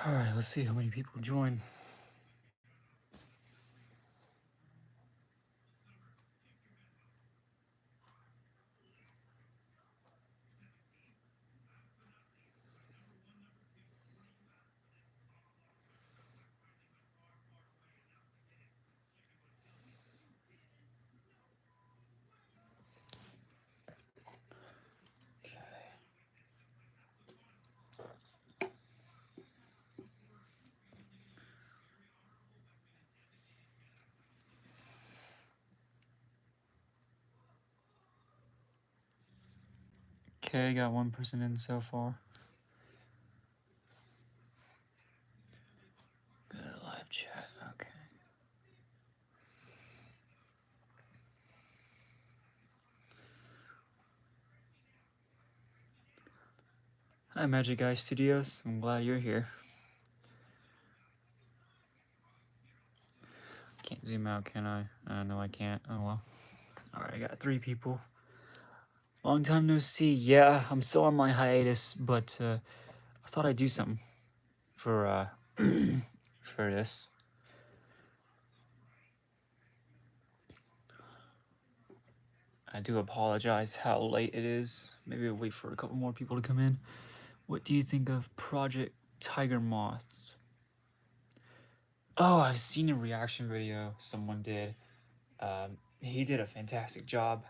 All right, let's see how many people join. Okay, got one person in so far. Good live chat. Okay. Hi, Magic Guy Studios. I'm glad you're here. Can't zoom out, can I? No, I can't. Oh well. All right, I got 3 people. Long time no see. Yeah, I'm still on my hiatus, but I thought I'd do something for for this. I do apologize how late it is. Maybe I'll wait for a couple more people to come in. What do you think of Project Tiger Moth? Oh, I've seen a reaction video someone did. He did a fantastic job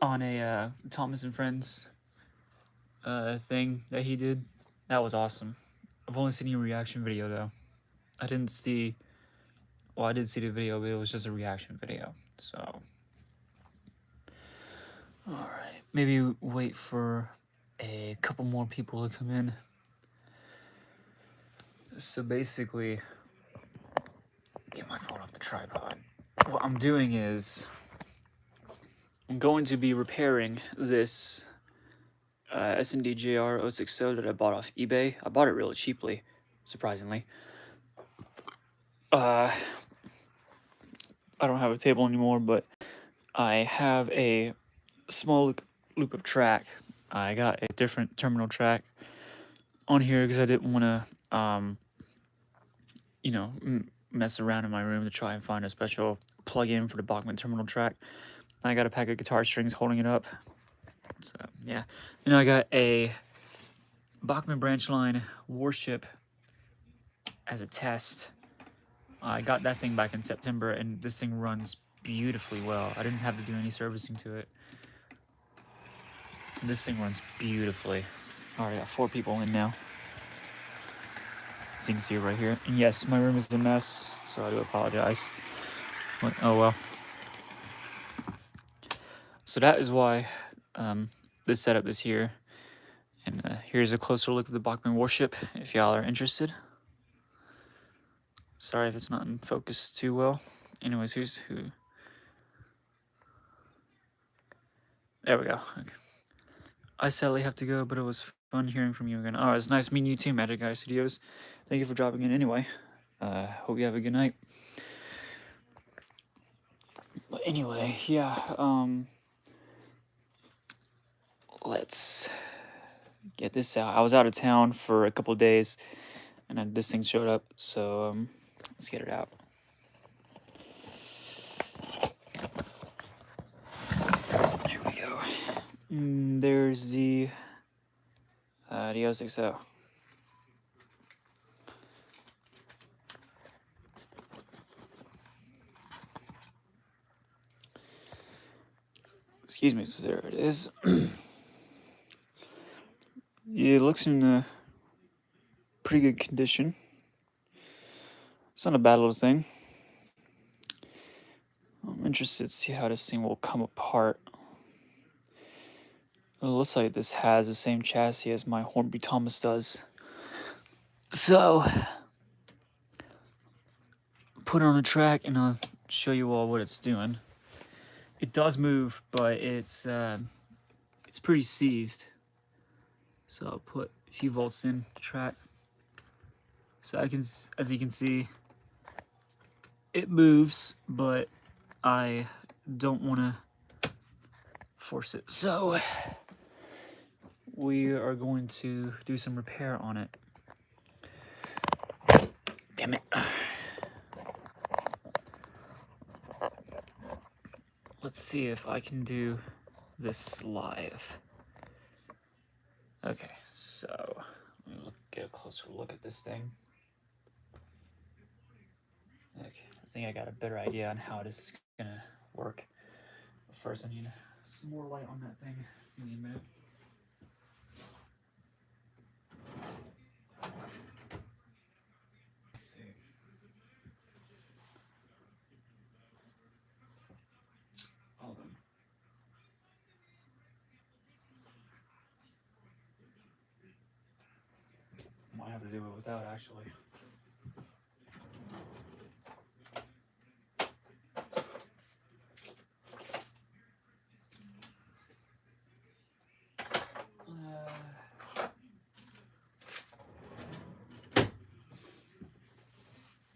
on a Thomas and Friends thing that he did. That was awesome. I've only seen a reaction video though. I didn't see. Well, I did see the video, but it was just a reaction video. So, all right, maybe wait for a couple more people to come in. So basically, get my phone off the tripod. What I'm doing is I'm going to be repairing this S&DJR 060 that I bought off eBay. I bought it really cheaply, surprisingly. I don't have a table anymore, but I have a small loop of track. I got a different terminal track on here because I didn't want to, you know, mess around in my room to try and find a special plug-in for the Bachman terminal track. I got a pack of guitar strings holding it up. So, yeah. And I got a Bachman branch line Warship as a test. I got that thing back in September, and this thing runs beautifully well. I didn't have to do any servicing to it. This thing runs beautifully. All right, got 4 people in now. As you can see right here. And yes, my room is a mess, so I do apologize. But, oh well. So that is why this setup is here. And here's a closer look at the Bachman Warship, if y'all are interested. Sorry if it's not in focus too well. Anyways, who's who? There we go. Okay. I sadly have to go, but it was fun hearing from you again. Oh, it's nice meeting you too, Magic Guy Studios. Thank you for dropping in anyway. Hope you have a good night. But anyway, yeah, let's get this out. I was out of town for a couple of days, and then this thing showed up, so let's get it out. There we go. There's the 060. Excuse me, so there it is. It looks in pretty good condition. It's not a bad little thing. I'm interested to see how this thing will come apart. It looks like this has the same chassis as my Hornby Thomas does. So, put it on a track and I'll show you all what it's doing. It does move, but it's pretty seized. So I'll put a few volts in the track. So as you can see, it moves, but I don't want to force it. So we are going to do some repair on it. Damn it. Let's see if I can do this live. Okay, so let me get a closer look at this thing. Okay, I think I got a better idea on how this is gonna work. But first, I need some more light on that thing. Give me a minute. Let's see. Hold on. Might have to do it without actually.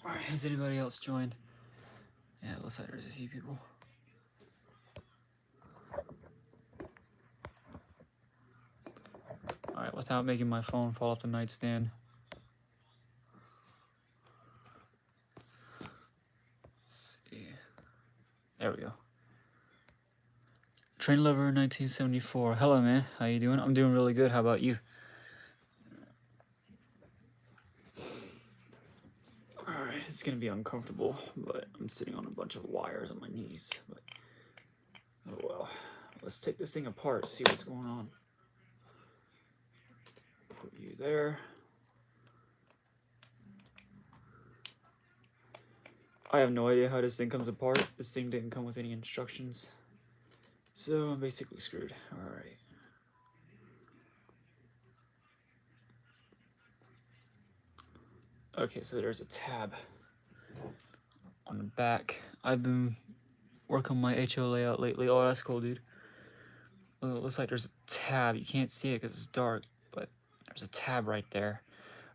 Alright, has anybody else joined? Yeah, it looks like there's a few people. Alright, without making my phone fall off the nightstand. Let's see. There we go. Train Lover 1974. Hello, man. How you doing? I'm doing really good. How about you? Alright, it's gonna be uncomfortable, but I'm sitting on a bunch of wires on my knees. But oh well. Let's take this thing apart, see what's going on. Put you there. I have no idea how this thing comes apart. This thing didn't come with any instructions. So I'm basically screwed. Alright. Okay, so there's a tab on the back. I've been working on my HO layout lately. Oh, that's cool, dude. It looks like there's a tab. You can't see it because it's dark, but there's a tab right there.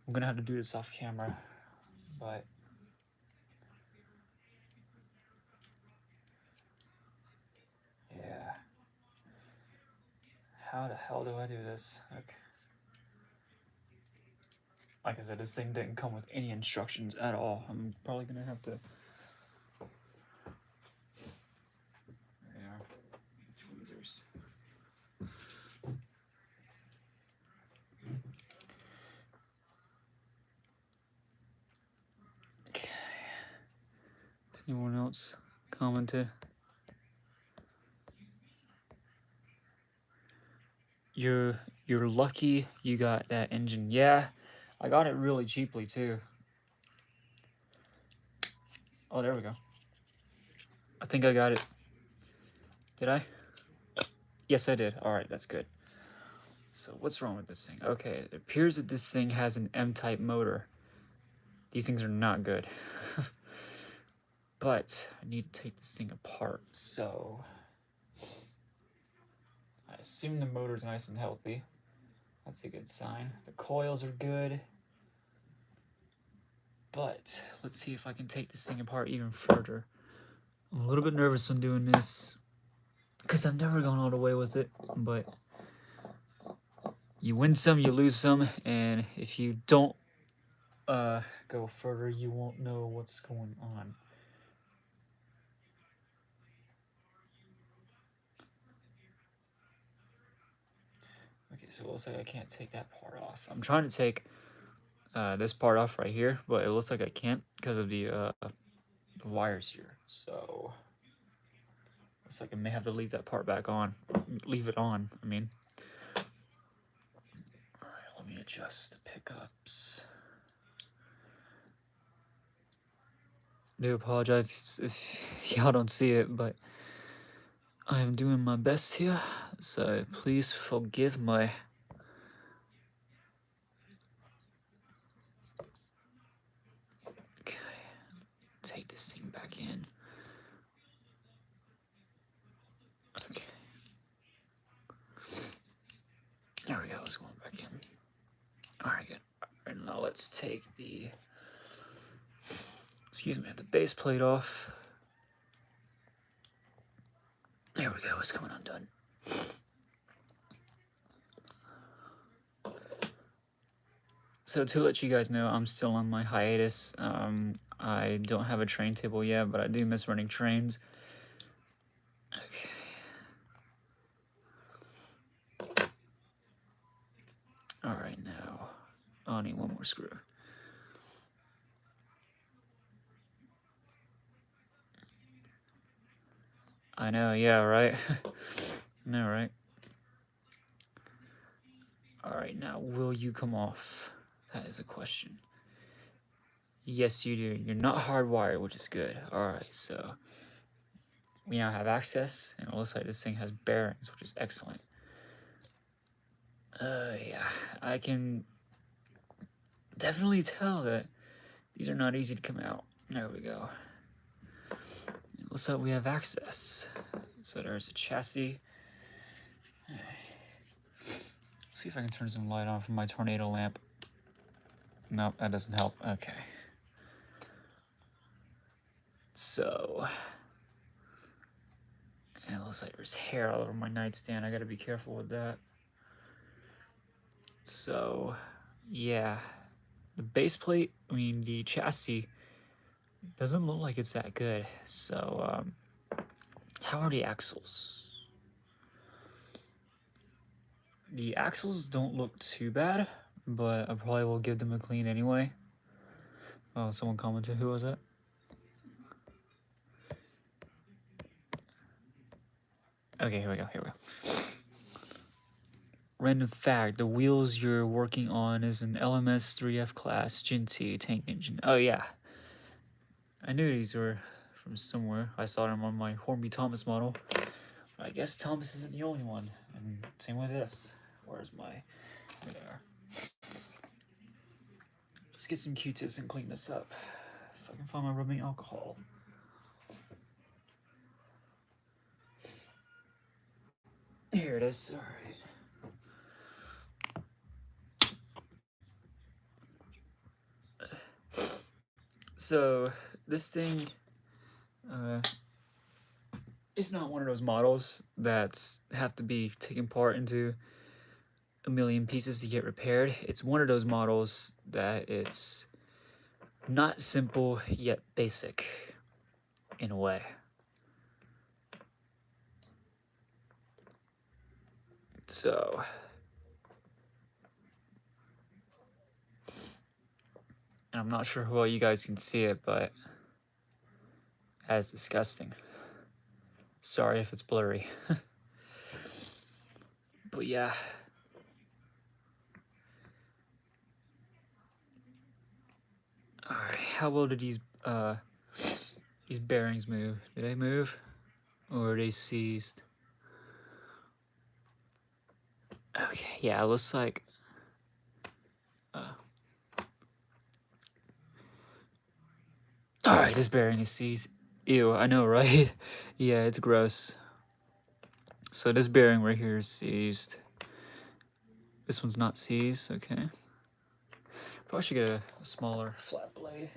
I'm gonna have to do this off camera, but yeah. How the hell do I do this? Okay. Like I said, this thing didn't come with any instructions at all. I'm probably gonna have to. Yeah. Tweezers. Okay. Has anyone else commented? You're lucky you got that engine. Yeah, I got it really cheaply too. Oh, there we go. I think I got it. Did I? Yes, I did. All right, that's good. So what's wrong with this thing? Okay, it appears that this thing has an M-type motor. These things are not good. But I need to take this thing apart, so I assume the motor's nice and healthy. That's a good sign. The coils are good. But let's see if I can take this thing apart even further. I'm a little bit nervous on doing this because I've never gone all the way with it, but you win some, you lose some, and if you don't go further, you won't know what's going on. Okay, so it looks like I can't take that part off. I'm trying to take this part off right here, but it looks like I can't because of the wires here. So looks like I may have to leave that part back on. Leave it on, I mean. Alright, let me adjust the pickups. I do apologize if y'all don't see it, but I am doing my best here, so please forgive me. Okay, take this thing back in. Okay. There we go, it's going back in. Alright, good. Alright, now let's take the, the base plate off. There we go, it's coming undone. So to let you guys know, I'm still on my hiatus. I don't have a train table yet, but I do miss running trains. Okay. All right, now I'll need one more screw. I know, yeah, right? No, right? All right, now will you come off? That is a question. Yes, you do. You're not hardwired, which is good. All right, so we now have access, and it looks like this thing has bearings, which is excellent. Yeah, I can definitely tell that these are not easy to come out. There we go. It looks like we have access. So there's a chassis. Let's see if I can turn some light on from my tornado lamp. Nope, that doesn't help. Okay. So, and it looks like there's hair all over my nightstand. I gotta be careful with that. So, yeah. The base plate, the chassis, doesn't look like it's that good. So, how are the axles? The axles don't look too bad, but I probably will give them a clean anyway. Oh, someone commented. Who was that? Okay, here we go. Random fact, the wheels you're working on is an LMS 3F class Gen T tank engine. Oh, yeah. I knew these were from somewhere. I saw them on my Hornby Thomas model. I guess Thomas isn't the only one. And same with this. Where's my... There they are. Let's get some Q-tips and clean this up. If I can find my rubbing alcohol. Here it is. All right. So this thing, it's not one of those models that have to be taken apart into a million pieces to get repaired. It's one of those models that it's not simple yet basic in a way. So and I'm not sure how well you guys can see it, but that's disgusting. Sorry if it's blurry. But yeah. Alright, how well did these bearings move? Did they move? Or are they seized? Okay, yeah, it looks like alright, this bearing is seized. Ew, I know, right? Yeah, it's gross. So this bearing right here is seized. This one's not seized, okay. Probably should get a smaller flat blade.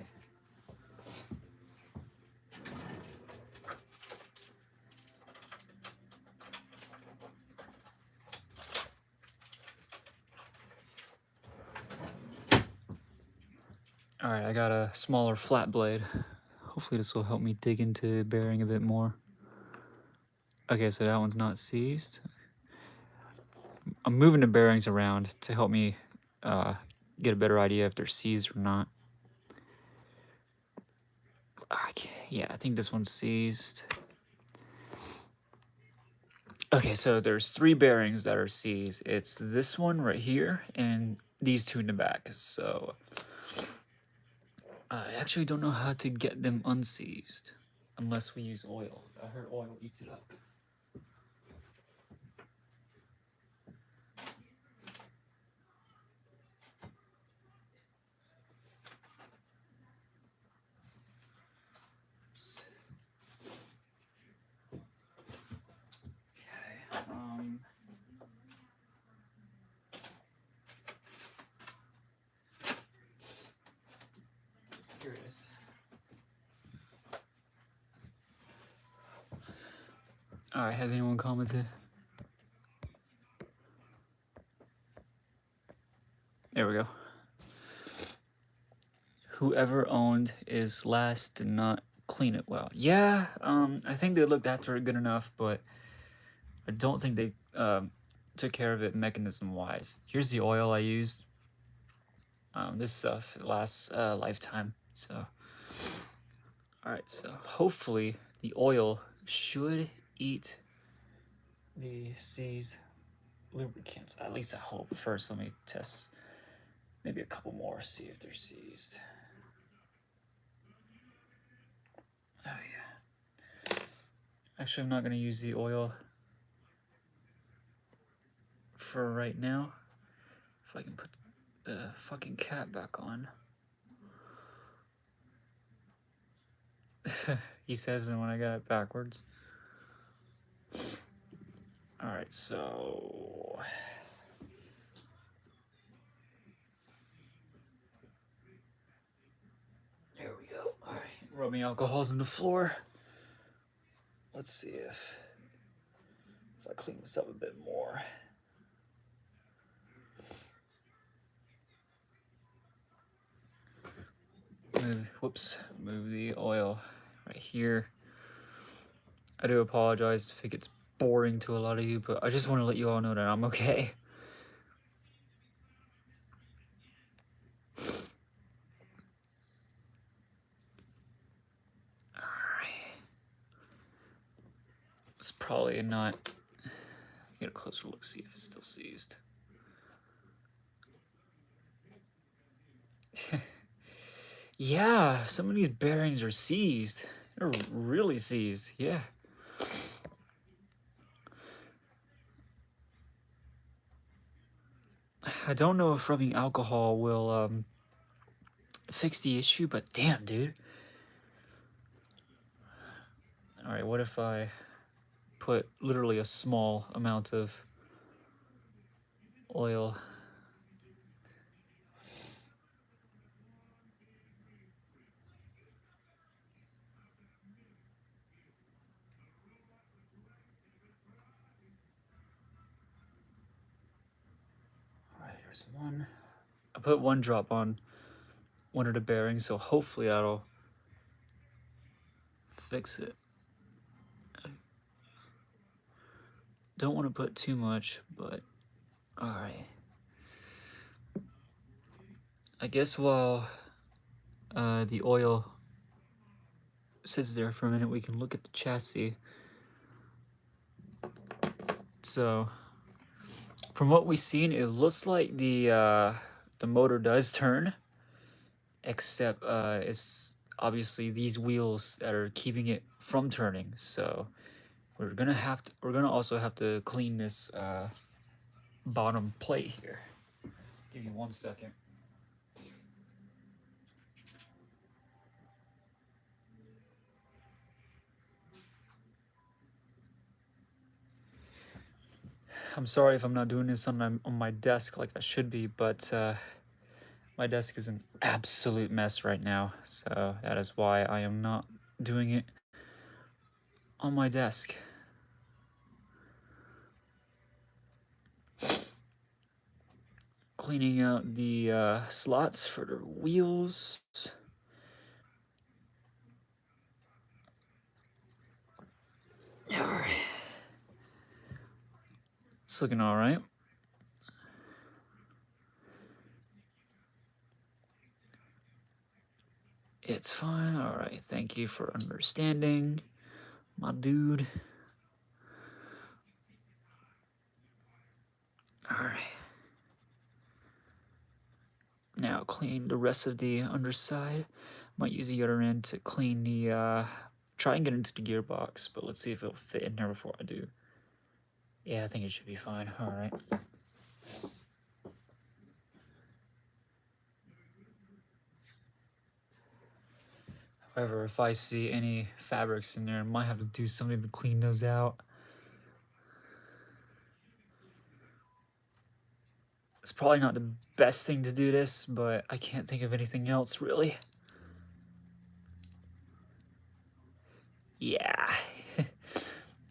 Alright, I got a smaller flat blade. Hopefully this will help me dig into bearing a bit more. Okay, so that one's not seized. I'm moving the bearings around to help me get a better idea if they're seized or not. Okay, yeah, I think this one's seized. Okay, so there's 3 bearings that are seized. It's this one right here and these 2 in the back. So I actually don't know how to get them unseized unless we use oil. I heard oil eats it up. Here it is. Alright, has anyone commented? There we go. whoever owned is last did not clean it well. Yeah, I think they looked after it good enough, but I don't think they took care of it mechanism-wise. Here's the oil I used. This stuff lasts a lifetime, so... Alright, so hopefully the oil should eat the seized lubricants. At least I hope. First, let me test maybe a couple more, see if they're seized. Oh yeah. Actually, I'm not going to use the oil for right now. If I can put the fucking cap back on. He says it when I got it backwards. Alright, so... There we go. Alright, rubbing alcohol's on the floor. Let's see if I clean this up a bit more. Move the oil right here. I do apologize if it gets boring to a lot of you, but I just want to let you all know that I'm okay. Alright. It's probably not... Get a closer look, see if it's still seized. Yeah, some of these bearings are seized. They're really seized, yeah. I don't know if rubbing alcohol will fix the issue, but damn, dude. Alright, what if I put literally a small amount of oil? Alright, here's one. I put one drop on one of the bearings, so hopefully that'll fix it. Don't want to put too much, but alright. I guess while the oil sits there for a minute, we can look at the chassis. So, from what we've seen, it looks like the motor does turn, except it's obviously these wheels that are keeping it from turning. So we're gonna also have to clean this bottom plate here. Give me 1 second. I'm sorry if I'm not doing this on my desk like I should be, but my desk is an absolute mess right now, so that is why I am not doing it on my desk. Cleaning out the slots for the wheels. Alright. It's looking alright. It's fine. Alright, thank you for understanding, my dude. Alright. Now clean the rest of the underside. Might use the other end to clean the, try and get into the gearbox, but let's see if it'll fit in there before I do. Yeah, I think it should be fine. Alright. However, if I see any fabrics in there, I might have to do something to clean those out. It's probably not the best thing to do this, but I can't think of anything else, really. Yeah.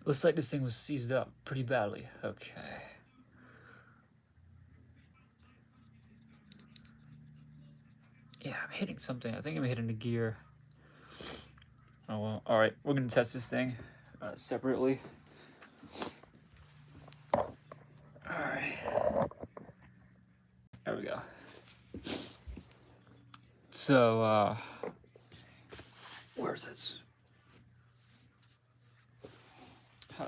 Looks like this thing was seized up pretty badly. Okay. Yeah, I'm hitting something. I think I'm hitting a gear. Oh well. All right, we're gonna test this thing separately. All right. There we go. So, where's this?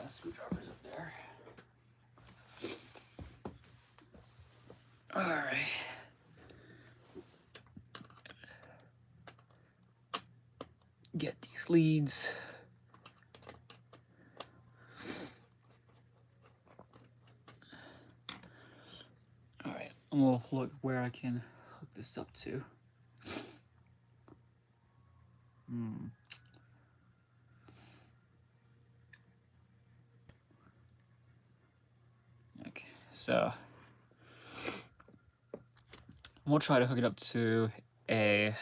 Screwdriver's up there. All right. Get these leads. All right, I'm gonna look where I can hook this up to. Okay, so I'm gonna try to hook it up to a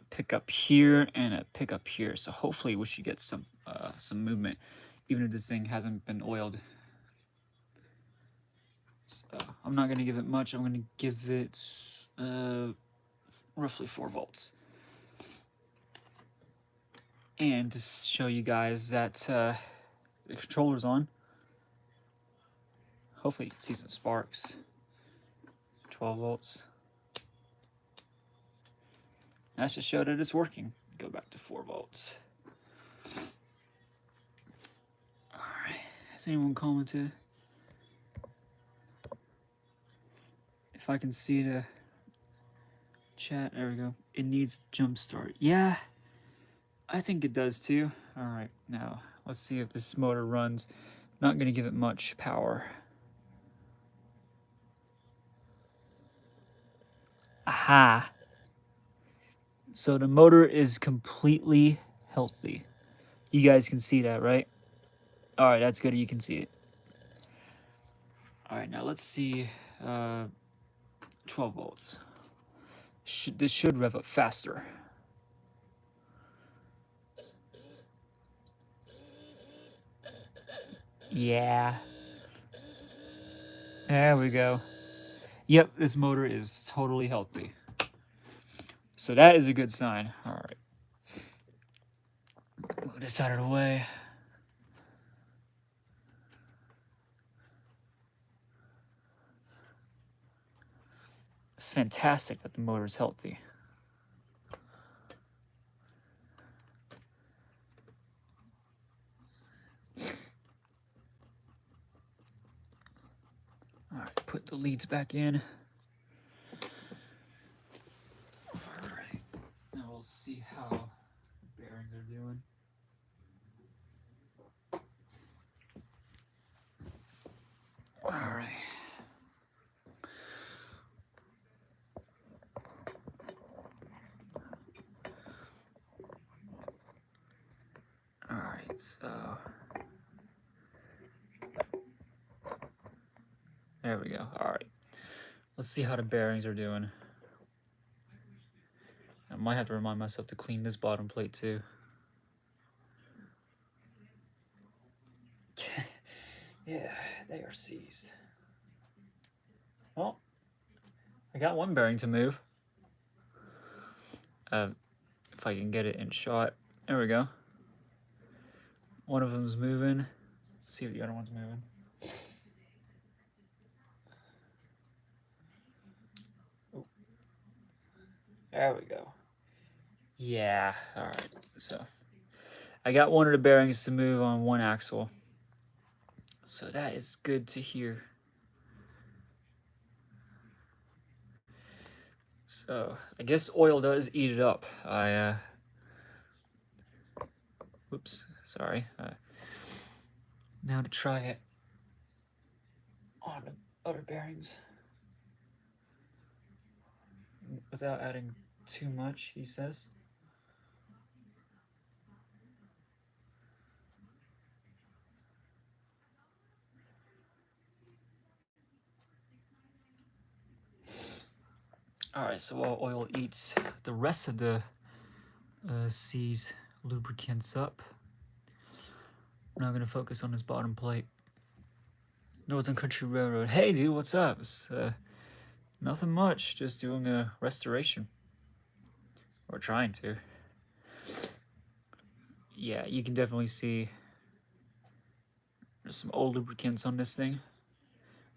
pickup here and a pickup here. So hopefully we should get some movement, even if this thing hasn't been oiled. So I'm not gonna give it much. I'm gonna give it roughly 4 volts. And to show you guys that the controller's on. Hopefully you can see some sparks. 12 volts. That's to show that it's working. Go back to 4 volts. Alright, has anyone commented? If I can see the chat, there we go. It needs jump start. Yeah, I think it does too. Alright, now let's see if this motor runs. Not gonna give it much power. Aha! So the motor is completely healthy. You guys can see that, right? Alright, that's good. You can see it. Alright, now let's see 12 volts. This should rev up faster. Yeah. There we go. Yep, this motor is totally healthy. So that is a good sign. Alright. Move this out of the way. It's fantastic that the motor is healthy. Alright, put the leads back in. Alright, now we'll see how the bearings are doing. Alright. Alright, so there we go. Alright. Let's see how the bearings are doing. I might have to remind myself to clean this bottom plate too. Yeah, they are seized. Well, I got one bearing to move. If I can get it in shot. There we go. One of them's moving. Let's see if the other one's moving. Oh. There we go. Yeah, alright. So I got one of the bearings to move on one axle. So that is good to hear. So I guess oil does eat it up. Oops, sorry. Now to try it on the other bearings without adding too much, he says. Alright, so while oil eats the rest of the seized lubricants up, I'm now going to focus on this bottom plate. Northern Country Railroad. Hey, dude, what's up? It's Nothing much, just doing a restoration. Or trying to. Yeah, you can definitely see there's some old lubricants on this thing.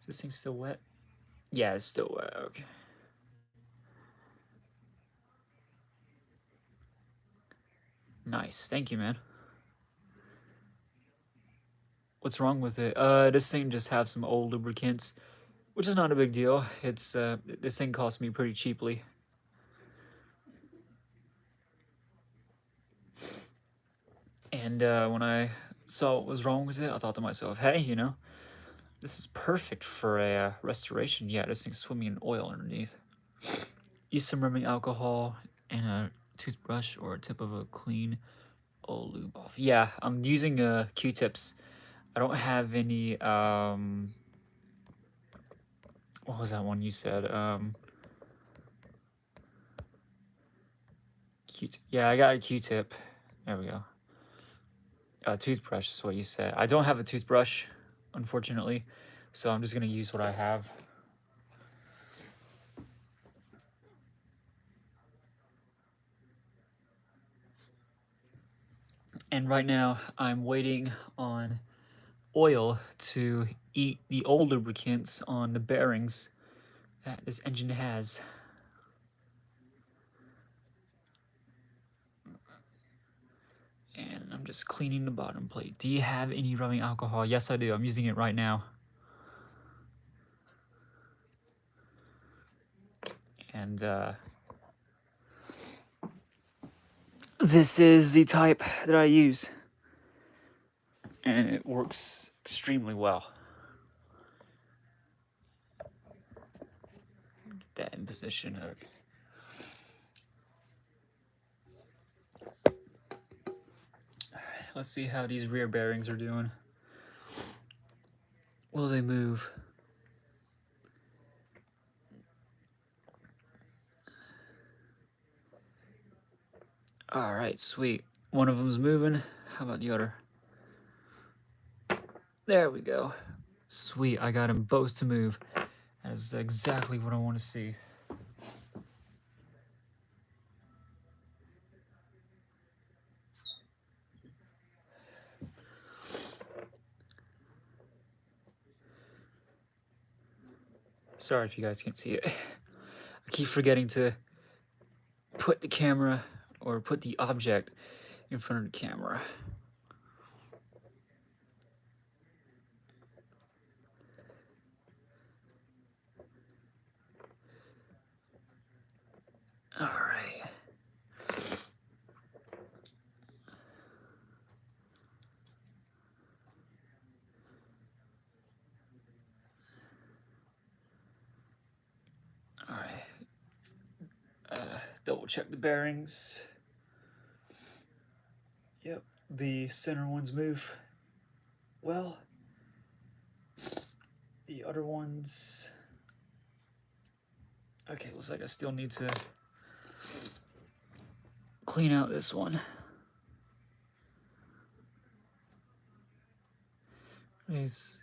Is this thing still wet? Yeah, it's still wet. Okay. Nice. Thank you, man. What's wrong with it? This thing just have some old lubricants, which is not a big deal. It's this thing cost me pretty cheaply. And when I saw what was wrong with it, I thought to myself, hey, this is perfect for a restoration. Yeah, this thing's swimming in oil underneath. Use some rubbing alcohol and a toothbrush or a tip of a clean old lube off. Yeah, I'm using Q-tips. I don't have any, what was that one you said? Q-tip. Yeah, I got a Q-tip. There we go. Toothbrush is what you said. I don't have a toothbrush, unfortunately, so I'm just gonna use what I have. And right now, I'm waiting on oil to eat the old lubricants on the bearings that this engine has. And I'm just cleaning the bottom plate. Do you have any rubbing alcohol? Yes, I do. I'm using it right now. And this is the type that I use. And it works extremely well. Get that in position. Okay. Let's see how these rear bearings are doing. Will they move? All right, sweet. One of them's moving. How about the other? There we go. Sweet, I got them both to move. That is exactly what I want to see. Sorry if you guys can't see it. I keep forgetting to put the camera or put the object in front of the camera. All right. All right. Double check the bearings. Yep, the center ones move well. The other ones... Okay, looks like I still need to clean out this one.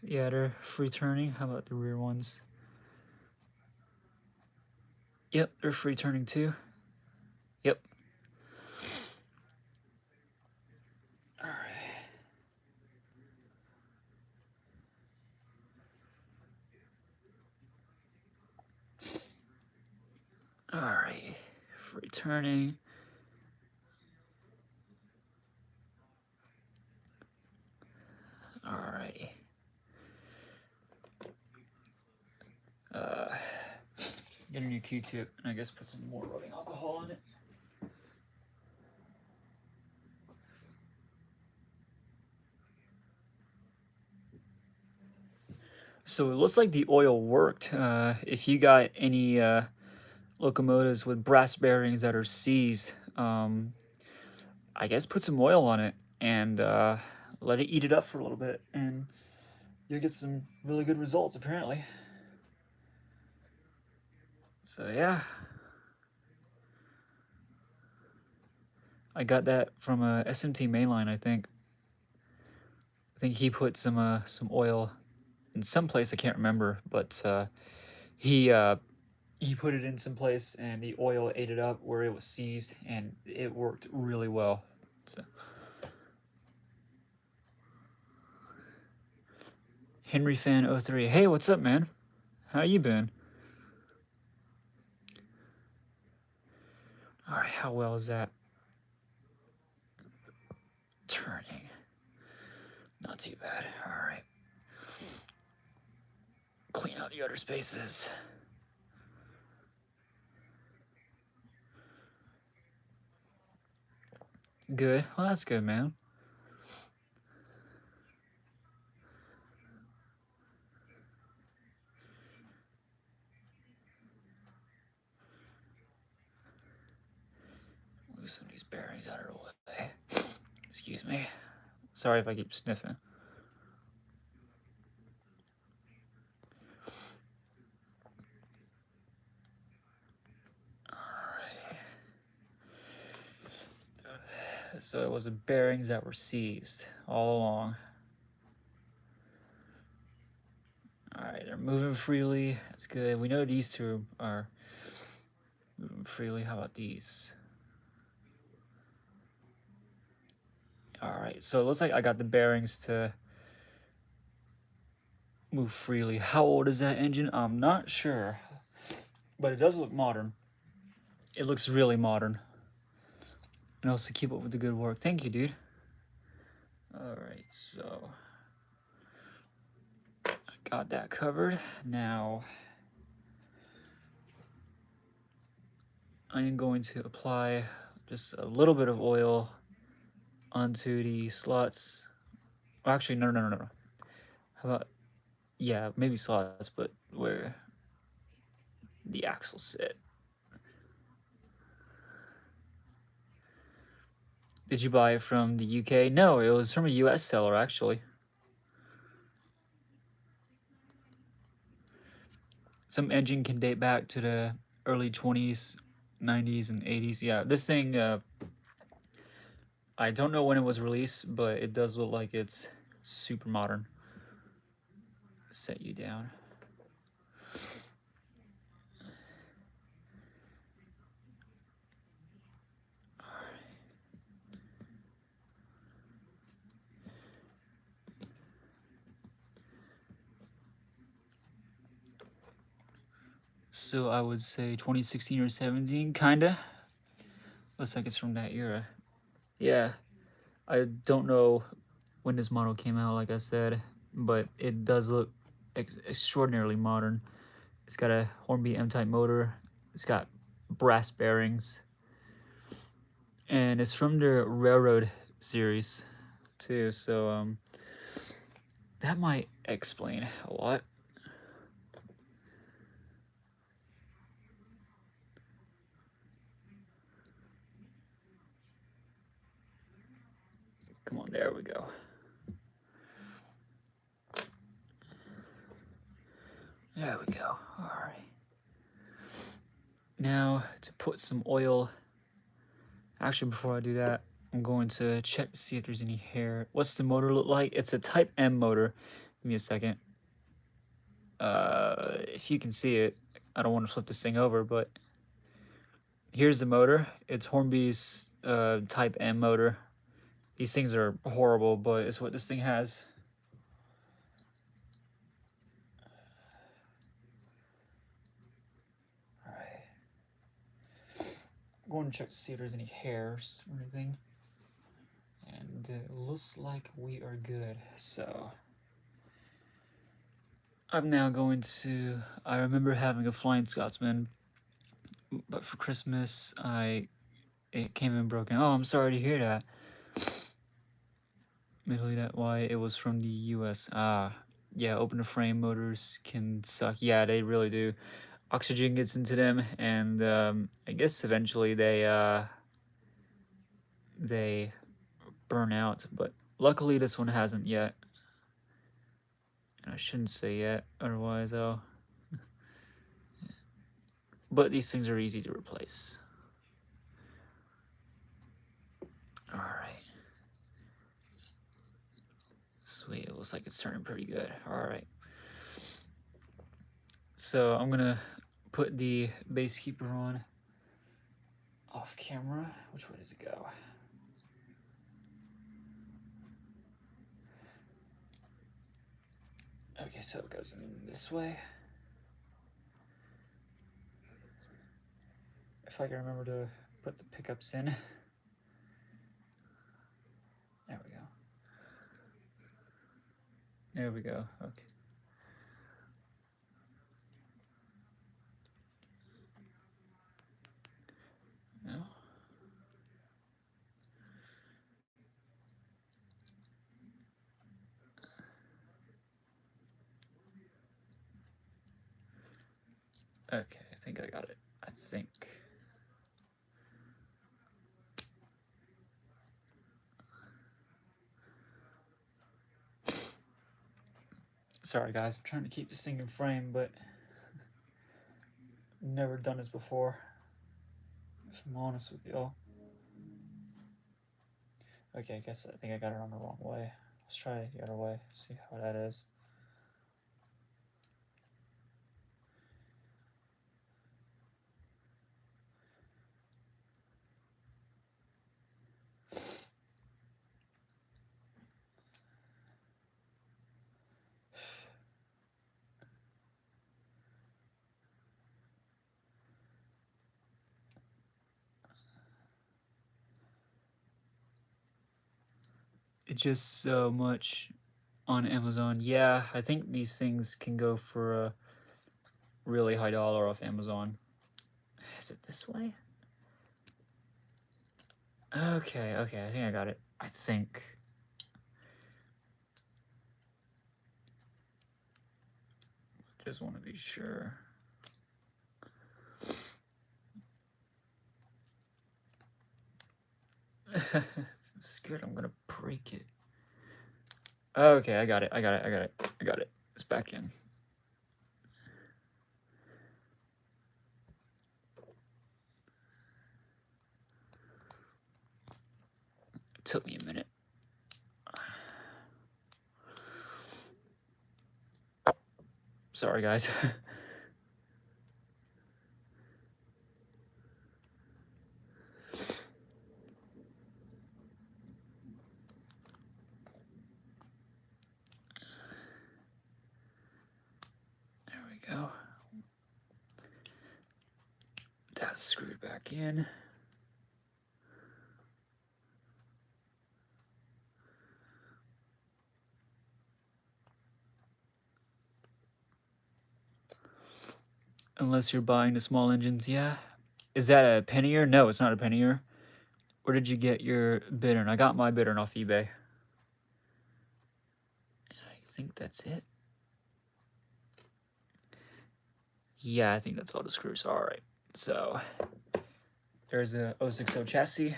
Yeah, they're free turning. How about the rear ones? Yep, they're free turning too. Yep. All right. All right. Free turning. All right. Get a new Q-tip and I guess put some more rubbing alcohol on it. So it looks like the oil worked. If you got any locomotives with brass bearings that are seized, I guess put some oil on it and let it eat it up for a little bit, and you'll get some really good results apparently. So yeah, I got that from a SMT mainline. I think he put some oil in some place, I can't remember, but he he put it in some place and the oil ate it up where it was seized, and it worked really well. So. Henry Fan 03. Hey, what's up, man? How you been? All right, how well is that turning? Not too bad. All right. Clean out the other spaces. Good. Well, that's good, man. Move some of these bearings out of the way. Excuse me. Sorry if I keep sniffing. Alright. So it was the bearings that were seized all along. Alright, they're moving freely. That's good. We know these two are moving freely. How about these? Alright, so it looks like I got the bearings to move freely. How old is that engine? I'm not sure, but it does look modern. It looks really modern. And also keep up with the good work. Thank you, dude. Alright, so I got that covered. Now I am going to apply just a little bit of oil onto the slots. Well, actually, no. How about, yeah, maybe slots, but where the axles sit. Did you buy it from the UK? No, it was from a US seller, actually. Some engine can date back to the early 20s, 90s, and 80s. Yeah, this thing, I don't know when it was released, but it does look like it's super modern. Set you down. So I would say 2016 or 17, kinda. Looks like it's from that era. Yeah, I don't know when this model came out, like I said, but it does look extraordinarily modern. It's got a Hornby M-type motor. It's got brass bearings, and it's from the Railroad series too. So that might explain a lot. Come on, there we go. There we go. All right. Now to put some oil. Actually, before I do that, I'm going to check to see if there's any hair. What's the motor look like? It's a Type M motor. Give me a second. If you can see it, I don't want to flip this thing over, but here's the motor. It's Hornby's Type M motor. These things are horrible, but it's what this thing has. All right. I'm going to check to see if there's any hairs or anything. And it looks like we are good. So I'm now going to. I remember having a Flying Scotsman, but for Christmas it came in broken. Oh, I'm sorry to hear that. Maybe that's why it was from the U.S. Yeah, open frame motors can suck. Yeah, they really do. Oxygen gets into them, and I guess eventually they burn out. But luckily, this one hasn't yet. And I shouldn't say yet, otherwise, But these things are easy to replace. All right. Sweet. It looks like it's turning pretty good. All right. So I'm gonna put the base keeper on off camera. Which way does it go? Okay, so it goes in this way. If I can remember to put the pickups in. There we go. There we go. Okay. No. Okay, I think I got it. I think. Sorry guys, I'm trying to keep this thing in frame, but never done this before, if I'm honest with y'all. Okay, I think I got it on the wrong way. Let's try the other way, see how that is. It's just so much on Amazon. Yeah, I think these things can go for a really high dollar off Amazon. Is it this way? Okay, I think I got it. I think. Just want to be sure. I'm scared I'm gonna break it. Okay, I got it. It's back in. It took me a minute. Sorry, guys. There we go. That's screwed back in. Unless you're buying the small engines, yeah. Is that a pannier? No, it's not a pannier. Where did you get your bittern? I got my bittern off eBay. I think that's it. Yeah, I think that's all the screws. All right. So there's a 060 chassis.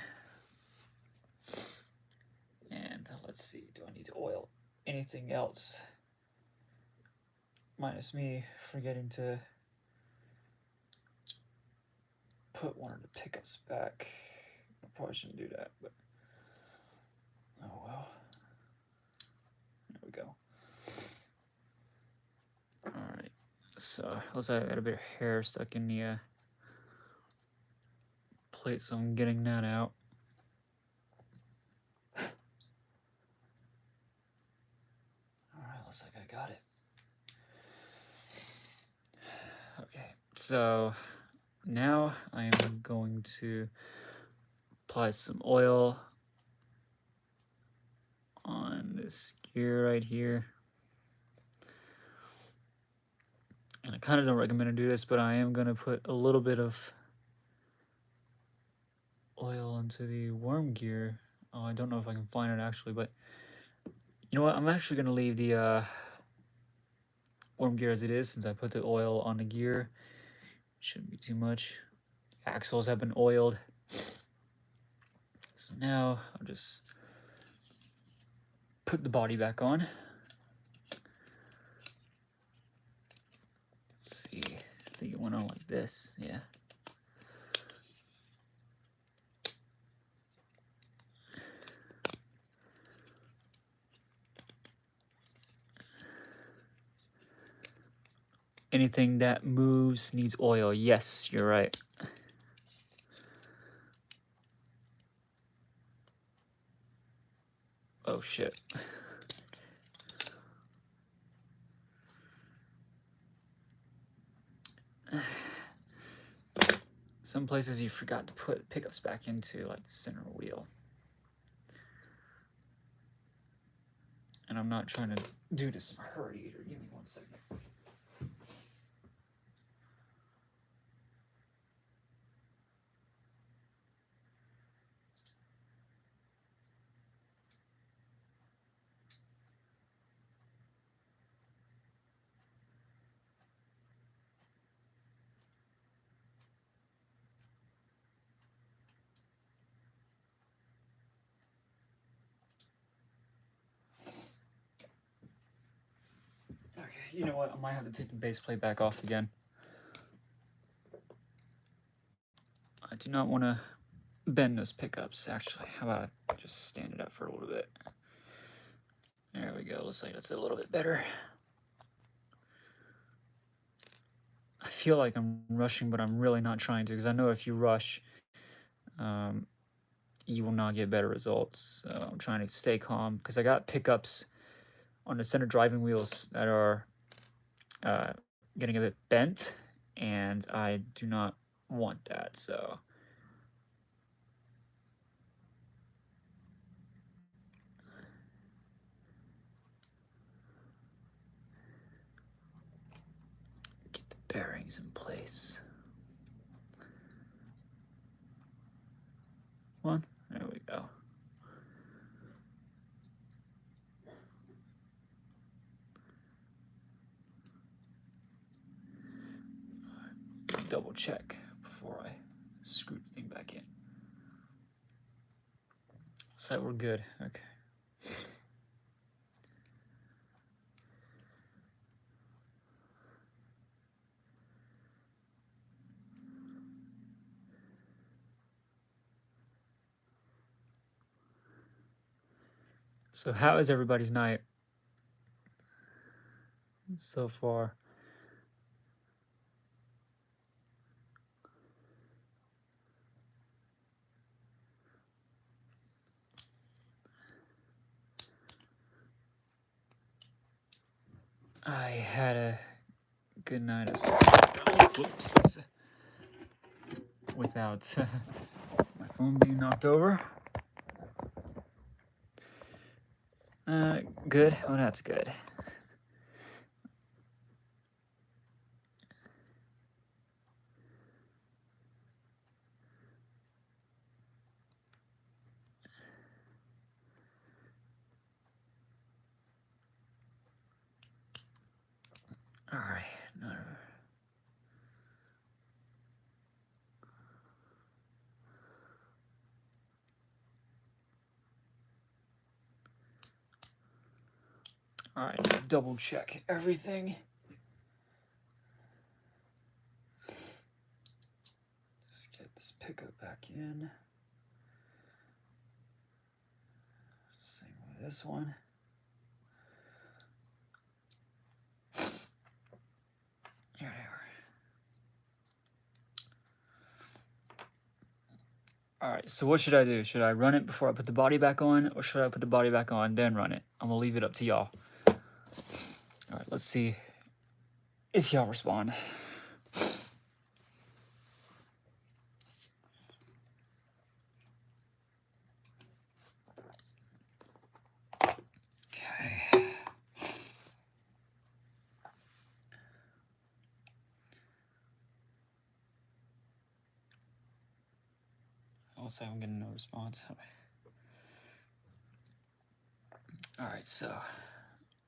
And let's see, do I need to oil anything else? Minus me forgetting to put one of the pickups back. I probably shouldn't do that, but oh well. There we go. Alright, so looks like I got a bit of hair stuck in the plate, so I'm getting that out. Alright, looks like I got it. Okay, so now I am going to apply some oil on this gear right here. And I kind of don't recommend to do this, but I am going to put a little bit of oil into the worm gear. Oh, I don't know if I can find it actually, but you know what? I'm actually going to leave the worm gear as it is since I put the oil on the gear. Shouldn't be too much. Axles have been oiled. So now I'll just put the body back on. Let's see. I think it went on like this. Yeah. Anything that moves needs oil. Yes, you're right. Oh shit. Some places you forgot to put pickups back into, like the center wheel. And I'm not trying to do this in a hurry either. Give me 1 second. Okay, you know what? I might have to take the base plate back off again. I do not want to bend those pickups, actually. How about I just stand it up for a little bit? There we go. Looks like that's a little bit better. I feel like I'm rushing, but I'm really not trying to, because I know if you rush, you will not get better results. So I'm trying to stay calm, because I got pickups on the center driving wheels that are getting a bit bent, and I do not want that. So get the bearings in place. One, there we go. Double check before I screw the thing back in. So we're good. Okay. So how is everybody's night so far? I had a good night as well. Whoops. Without my phone being knocked over. Good. Oh, that's good. All right. No. All right. Double check everything. Let's get this pickup back in. Same with this one. Here they are. All right, so what should I do? Should I run it before I put the body back on, or should I put the body back on, then run it? I'm gonna leave it up to y'all. All right, let's see if y'all respond. Okay. Also, I'm getting no response. All right, so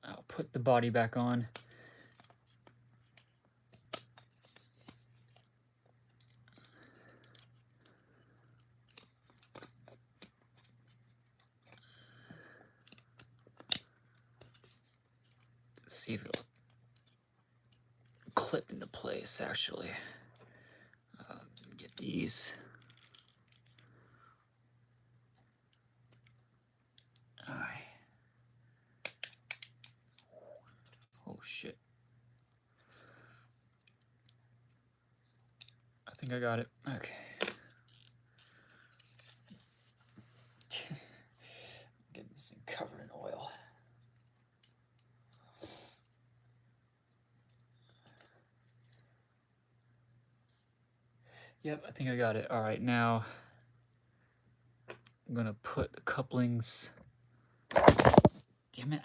I'll put the body back on. See if it'll clip into place, actually. Get these. All right. Oh, shit. think I got it. Okay. Getting this thing covered in oil. Yep, I think I got it. All right, now I'm gonna put the couplings. Damn it.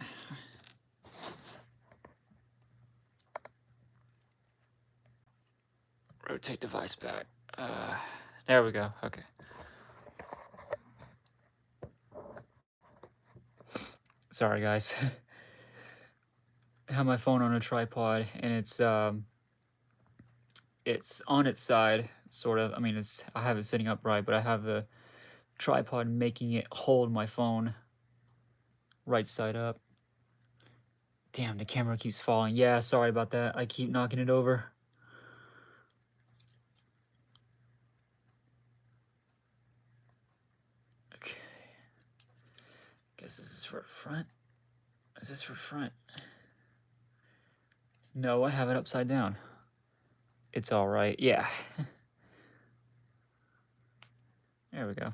Rotate device back. There we go. Okay. Sorry, guys. I have my phone on a tripod, and it's on its side, sort of. I mean, I have it sitting upright, but I have the tripod making it hold my phone right side up. Damn, the camera keeps falling. Yeah, sorry about that. I keep knocking it over. Okay. Guess this is for front. Is this for front? No, I have it upside down. It's all right. Yeah. There we go.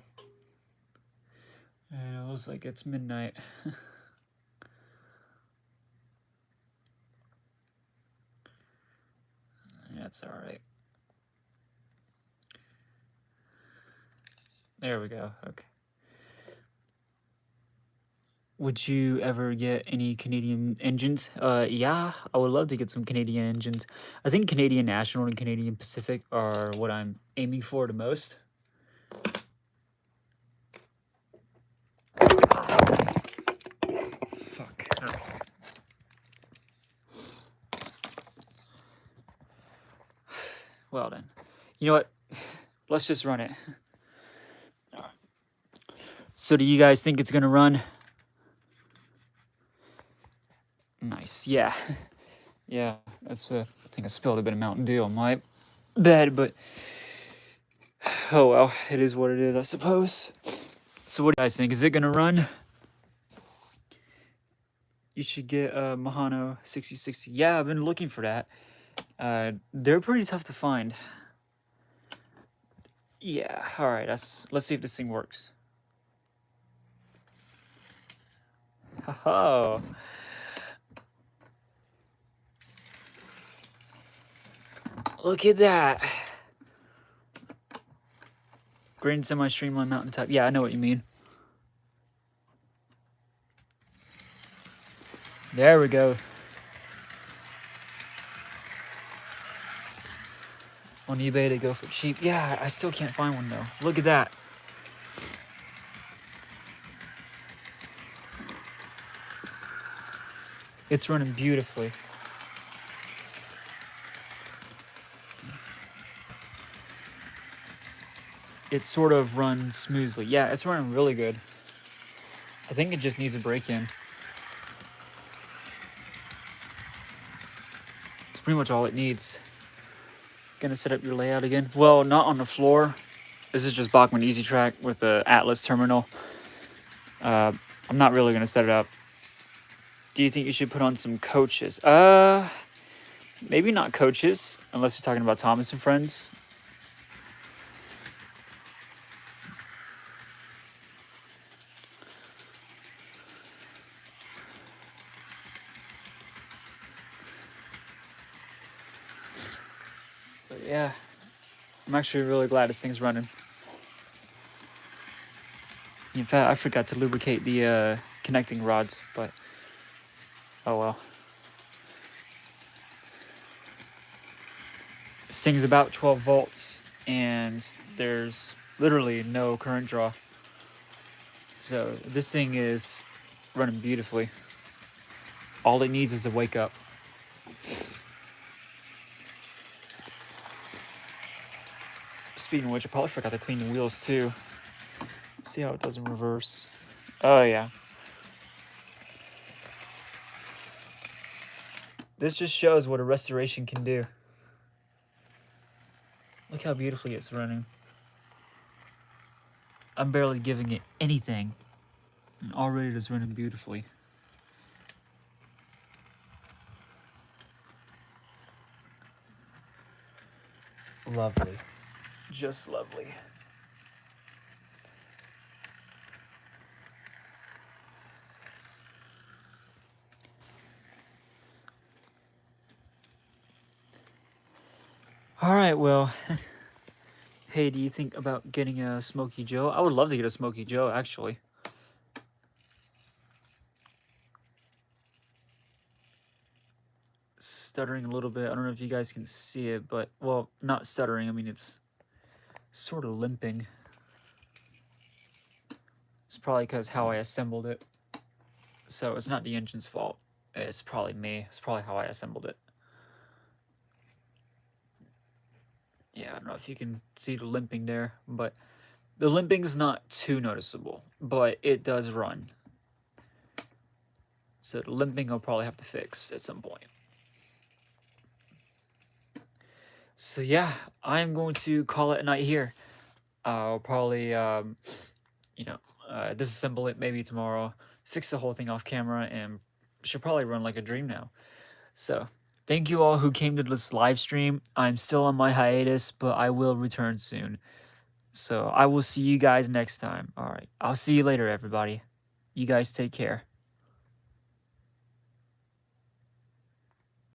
And it looks like it's midnight. That's all right. There we go. Okay. Would you ever get any Canadian engines? Yeah, I would love to get some Canadian engines. I think Canadian National and Canadian Pacific are what I'm aiming for the most. Fuck. Okay. Well then. You know what? Let's just run it. All right. So do you guys think it's gonna run? Nice. Yeah. Yeah, that's I think I spilled a bit of Mountain Dew on my bed, but oh well, it is what it is, I suppose. So what do you guys think? Is it gonna run? You should get a Mahano 6060. Yeah, I've been looking for that. They're pretty tough to find. Yeah, all right. Let's see if this thing works. Oh. Look at that. Grand semi-streamlined mountaintop. Yeah, I know what you mean. There we go. On eBay they go for cheap. Yeah, I still can't find one though. Look at that. It's running beautifully. It sort of runs smoothly. Yeah, it's running really good. I think it just needs a break-in. It's pretty much all it needs. Gonna set up your layout again. Well, not on the floor. This is just Bachmann Easy Track with the Atlas terminal. I'm not really gonna set it up. Do you think you should put on some coaches? Maybe not coaches, unless you're talking about Thomas and Friends. But yeah, I'm actually really glad this thing's running. In fact, I forgot to lubricate the connecting rods, but oh well. This thing's about 12 volts, and there's literally no current draw. So this thing is running beautifully. All it needs is a wake up. Speaking of which, I probably forgot to clean the wheels too. See how it does in reverse. Oh yeah. This just shows what a restoration can do. Look how beautifully it's running. I'm barely giving it anything, and already it is running beautifully. Lovely. just lovely. All right, well, hey, do you think about getting a Smoky Joe? I would love to get a Smoky Joe, actually. Stuttering a little bit. I don't know if you guys can see it, but, well, not stuttering. I mean, it's sort of limping. It's probably because how I assembled it. So it's not the engine's fault. It's probably me. It's probably how I assembled it. Yeah, I don't know if you can see the limping there, but the limping's not too noticeable, but it does run. So the limping I'll probably have to fix at some point. So yeah, I'm going to call it a night here. I'll probably, disassemble it maybe tomorrow, fix the whole thing off camera, and should probably run like a dream now. So thank you all who came to this live stream. I'm still on my hiatus, but I will return soon. So I will see you guys next time. All right, I'll see you later, everybody. You guys take care.